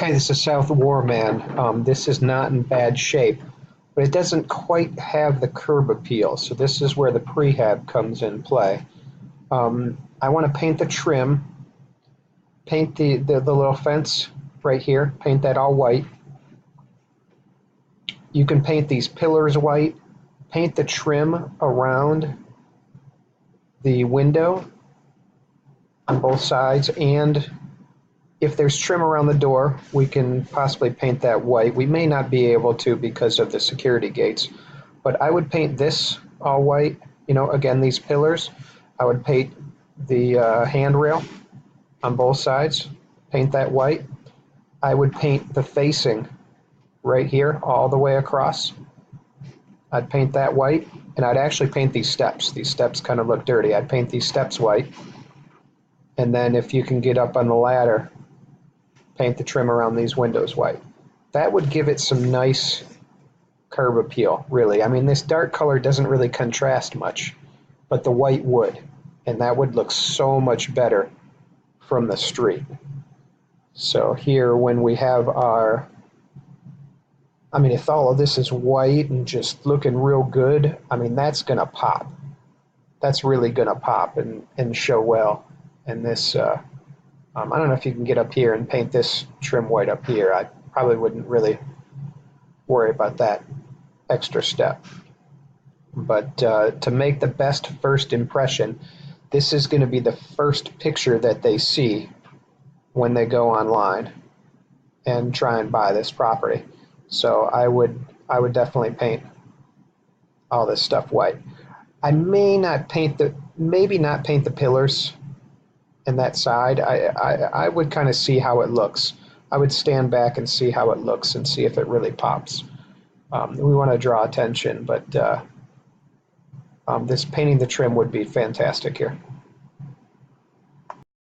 Okay, this is South Warman. This is not in bad shape, but it doesn't quite have the curb appeal. So this is where the prehab comes in play. I want to paint the trim, paint the little fence right here, paint that all white. You can paint these pillars white, paint the trim around the window on both sides, and if there's trim around the door, we can possibly paint that white. We may not be able to because of the security gates, but I would paint this all white. You know, again, these pillars. I would paint the handrail on both sides, paint that white. I would paint the facing right here all the way across. I'd paint that white, and I'd actually paint these steps. These steps kind of look dirty. I'd paint these steps white, and then if you can get up on the ladder, paint the trim around these windows white. That would give it some nice curb appeal, really. I mean, this dark color doesn't really contrast much, but the white would, and that would look so much better from the street. So here, when we have our, I mean, if all of this is white and just looking real good, I mean, that's gonna pop. That's really gonna pop and show well. And this, I don't know if you can get up here and paint this trim white up here. I probably wouldn't really worry about that extra step. But to make the best first impression, this is going to be the first picture that they see when they go online and try and buy this property. So I would definitely paint all this stuff white. I may not paint maybe not paint the pillars and that side. I would kind of see how it looks. I would stand back and see how it looks and see if it really pops. We want to draw attention, but this painting the trim would be fantastic here.